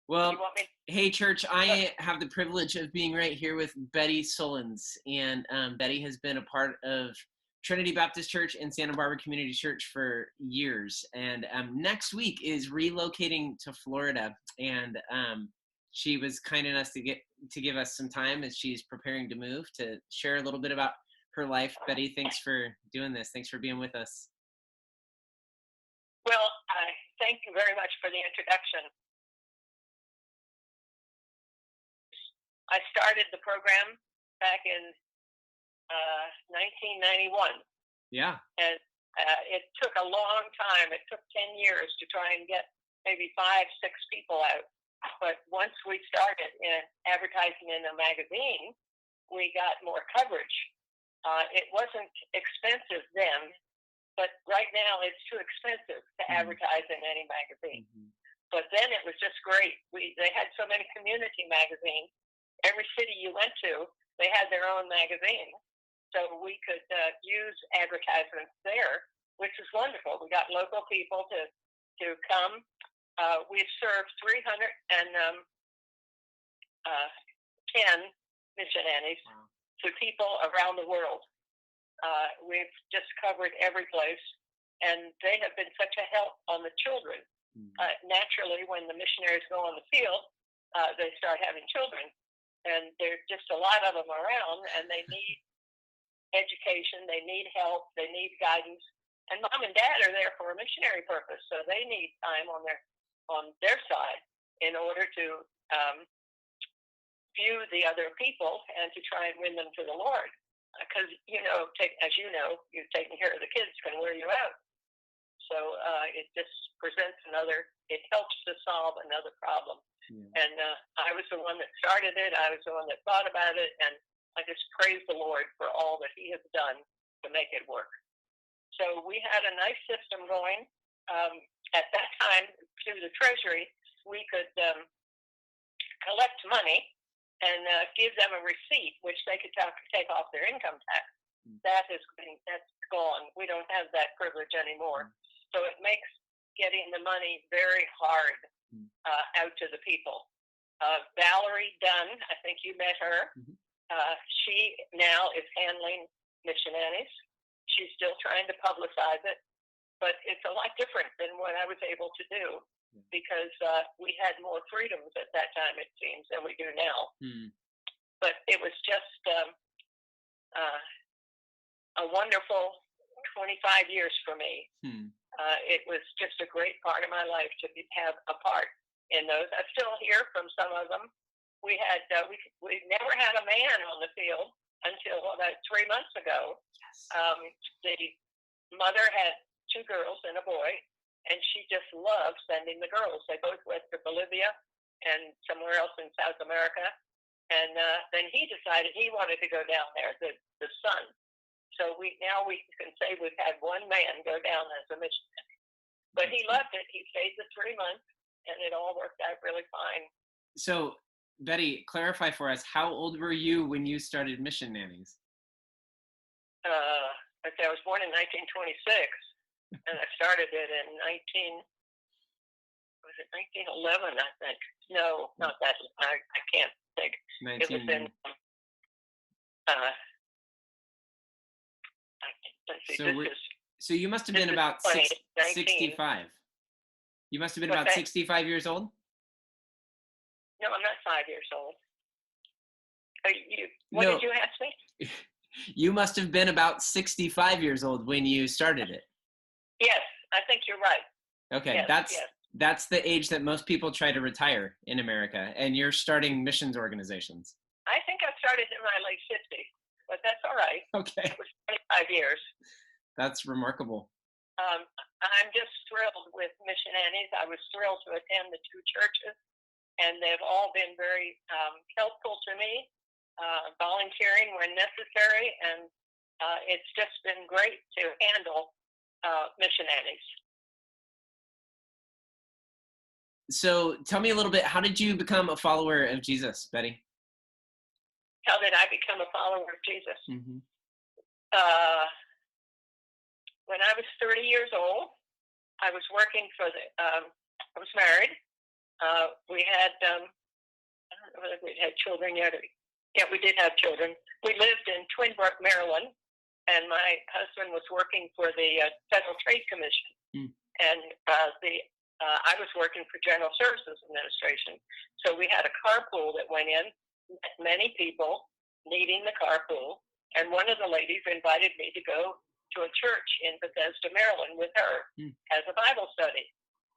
Well, You want me? hey, church, I have the privilege of being right here with Betty Sullins. And Betty has been a part of Trinity Baptist Church and Santa Barbara Community Church for years. And next week is relocating to Florida. And she was kind enough to give us some time as she's preparing to move to share a little bit about her life. Betty, thanks for doing this. Thanks for being with us. Well, thank you very much for the introduction. I started the program back in 1991. Yeah. And it took a long time. It took 10 years to try and get maybe 5, 6 people out. But once we started in advertising in a magazine, we got more coverage. It wasn't expensive then, but right now it's too expensive to advertise in any magazine. Mm-hmm. But then it was just great. They had so many community magazines. Every city you went to, they had their own magazine. So we could use advertisements there, which is wonderful. We got local people to come. We've served 310 mission nannies to people around the world. We've just covered every place, and they have been such a help on the children. Naturally, when the missionaries go on the field, they start having children. And there's just a lot of them around, and they need education, they need help, they need guidance. And mom and dad are there for a missionary purpose, so they need time on their side in order to view the other people and to try and win them to the Lord. Because, as you know, you've taken care of the kids can wear you out. So it just presents it helps to solve another problem. Yeah. And I was the one that started it. I was the one that thought about it. And I just praise the Lord for all that he has done to make it work. So we had a nice system going. At that time, through the Treasury, we could collect money and give them a receipt, which they could take off their income tax. That's gone. We don't have that privilege anymore. So it makes getting the money very hard out to the people. Valerie Dunn, I think you met her. She now is handling mission nannies. She's still trying to publicize it, but it's a lot different than what I was able to do because we had more freedoms at that time, it seems, than we do now. But it was just a wonderful 25 years for me. It was just a great part of my life to have a part in those. I still hear from some of them. We never had a man on the field until about 3 months ago. Yes. The mother had 2 girls and a boy, and she just loved sending the girls. They both went to Bolivia and somewhere else in South America. And then he decided he wanted to go down there, the son. So we can say we've had 1 man go down as a missionary. But he loved it. He stayed the 3 months, and it all worked out really fine. So, Betty, clarify for us, how old were you when you started Mission Nannies? I was born in 1926, and I started it in 1911, I think. No, not that. I can't think. It was in... So you must have been about 65. You must have been about 65 years old? No, I'm not 5 years old. What did you ask me? You must have been about 65 years old when you started it. Yes, I think you're right. Okay, yes, that's the age that most people try to retire in America, and you're starting missions organizations. I think I started in my late 50s, but that's all right. Okay. It was 25 years. That's remarkable. I'm just thrilled with Mission Nannies. I was thrilled to attend the 2 churches, and they've all been very helpful to me, volunteering when necessary, and it's just been great to handle Mission Nannies. So tell me a little bit, how did you become a follower of Jesus, Betty? How did I become a follower of Jesus? Mm-hmm. When I was 30 years old, I was working I was married, We had, I don't know whether we had children yet. Yeah, we did have children. We lived in Twin Brook, Maryland, and my husband was working for the Federal Trade Commission, and I was working for General Services Administration. So we had a carpool that went in, met many people needing the carpool, and one of the ladies invited me to go to a church in Bethesda, Maryland with her as a Bible study.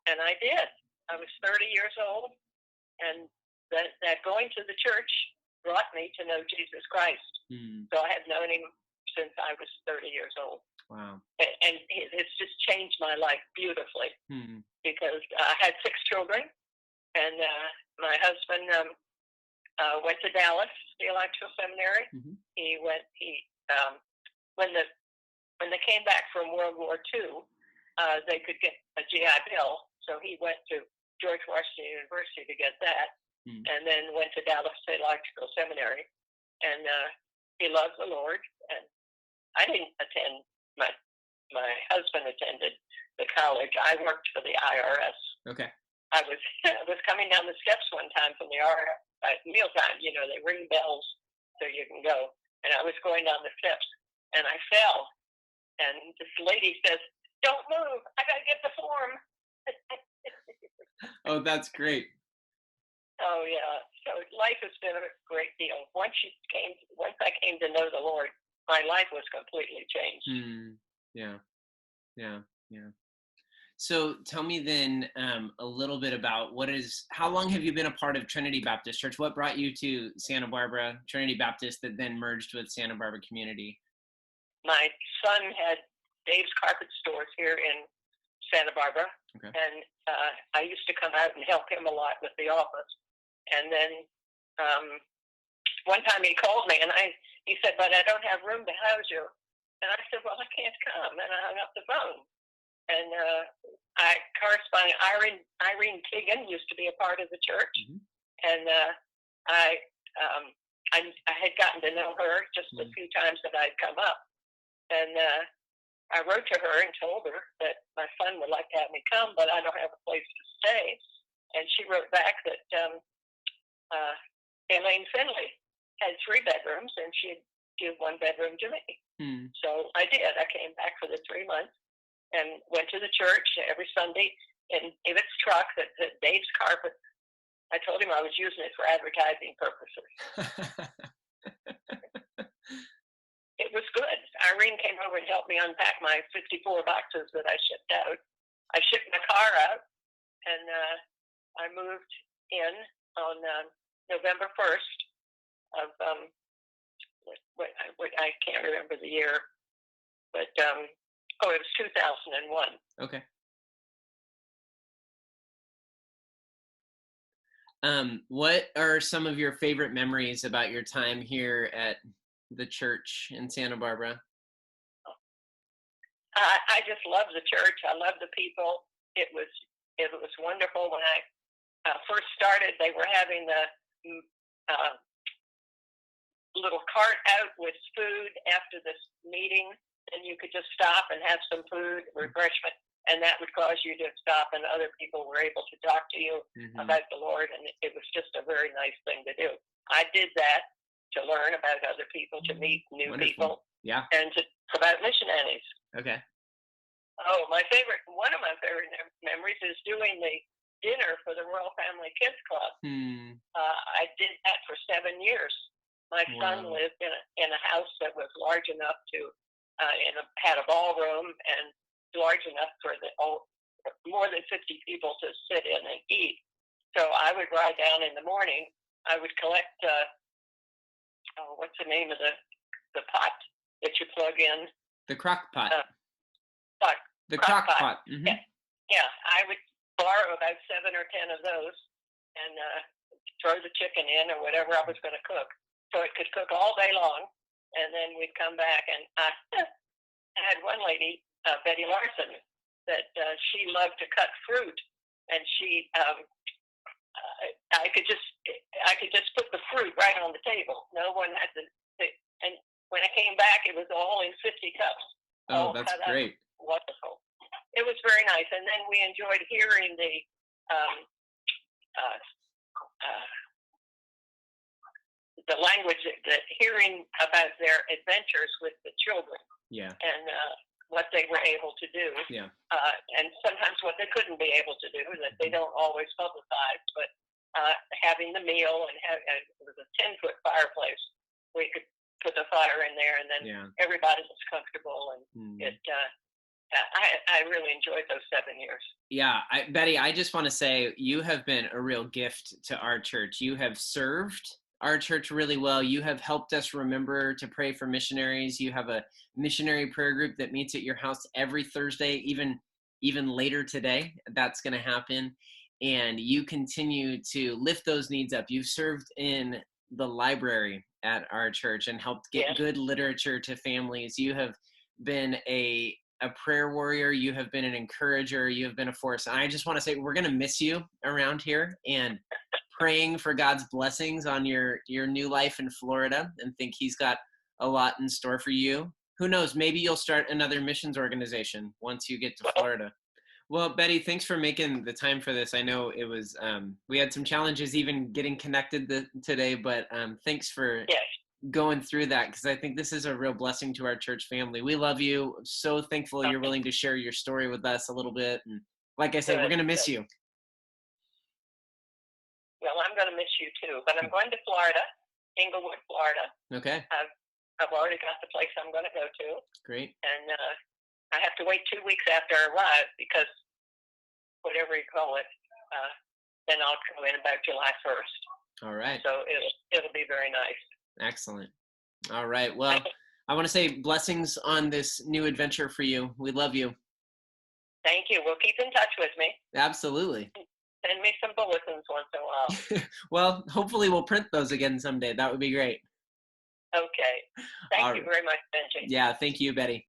And I did. I was 30 years old, and that going to the church brought me to know Jesus Christ. So I have known him since I was 30 years old. Wow. And it's just changed my life beautifully because I had 6 children, and my husband went to Dallas Theological Seminary. He went. When they came back from World War II, they could get a GI Bill, so he went to George Washington University to get that, and then went to Dallas Theological Seminary, and he loves the Lord. And I didn't attend. My husband attended the college. I worked for the IRS. Okay. I was coming down the steps one time from the IRS at mealtime. You know, they ring bells so you can go, and I was going down the steps, and I fell. And this lady says, "Don't move. I got to get the form." Oh, that's great. Oh, yeah. So life has been a great deal. Once I came to know the Lord, my life was completely changed. Yeah. So tell me then a little bit about how long have you been a part of Trinity Baptist Church? What brought you to Santa Barbara Trinity Baptist that then merged with Santa Barbara Community? My son had Dave's Carpet Stores here in Santa Barbara, and I used to come out and help him a lot with the office. And then one time he called me, and he said, "But I don't have room to house you." And I said, "Well, I can't come." And I hung up the phone. And I corresponded. Irene Keegan used to be a part of the church, and I had gotten to know her just a few times that I'd come up. And I wrote to her and told her that my son would like to have me come, but I don't have a place to stay. And she wrote back that Elaine Finley had 3 bedrooms, and she'd give 1 bedroom to me. So I did. I came back for the 3 months and went to the church every Sunday in David's truck that said Dave's Carpet. I told him I was using it for advertising purposes. It was good. Irene came over and helped me unpack my 54 boxes that I shipped out. I shipped my car out, and I moved in on November 1st of, I can't remember the year, but, it was 2001. Okay. What are some of your favorite memories about your time here at the church in Santa Barbara? I just love the church. I love the people. It was wonderful. When I first started, they were having the little cart out with food after this meeting, and you could just stop and have some food, refreshment, and that would cause you to stop, and other people were able to talk to you about the Lord, and it was just a very nice thing to do. I did that to learn about other people, to meet new people, and about missionaries. Okay. Oh, one of my favorite memories is doing the dinner for the Royal Family Kids Club. I did that for 7 years. My son lived in a house that was large enough to, had a ballroom and large enough for more than 50 people to sit in and eat. So I would ride down in the morning. I would collect, what's the name of the pot that you plug in? The crock pot. The crock pot. Yeah, I would borrow about 7 or 10 of those and throw the chicken in or whatever I was going to cook. So it could cook all day long, and then we'd come back. And I had one lady, Betty Larson, that she loved to cut fruit, and she, I could just put the fruit right on the table. No one had to. And when I came back, it was all in 50 cups. Oh, that's great. Wonderful. It was very nice, and then we enjoyed hearing the uh, the language, that hearing about their adventures with the children, and what they were able to do, and sometimes what they couldn't be able to do, that they don't always publicize, but having the meal, and it was a 10-foot fireplace. We could put the fire in there, and then everybody was comfortable, and I really enjoyed those 7 years. Yeah, Betty, I just want to say you have been a real gift to our church. You have served our church really well. You have helped us remember to pray for missionaries. You have a missionary prayer group that meets at your house every Thursday, even later today. That's going to happen. And you continue to lift those needs up. You've served in the library at our church and helped get good literature to families. You have been a prayer warrior. You have been an encourager. You have been a force. And I just want to say we're going to miss you around here, and praying for God's blessings on your new life in Florida, and think he's got a lot in store for you. Who knows, maybe you'll start another missions organization once you get to Florida. Well, Betty, thanks for making the time for this. I know it was, we had some challenges even getting connected today, but thanks for going through that, because I think this is a real blessing to our church family. We love you. So thankful you're willing to share your story with us a little bit. And like I said, we're going to miss you. Well, I'm going to miss you too, but I'm going to Florida, Inglewood, Florida. Okay. I've already got the place I'm going to go to. Great. And I have to wait 2 weeks after I arrive, because whatever you call it, then I'll come in about July 1st. All right. So it'll be very nice. Excellent. All right. Well, I want to say blessings on this new adventure for you. We love you. Thank you. We'll keep in touch with me. Absolutely. Send me some bulletins once in a while. Well, hopefully we'll print those again someday. That would be great. Okay. Thank you very much, Benji. Yeah, thank you, Betty.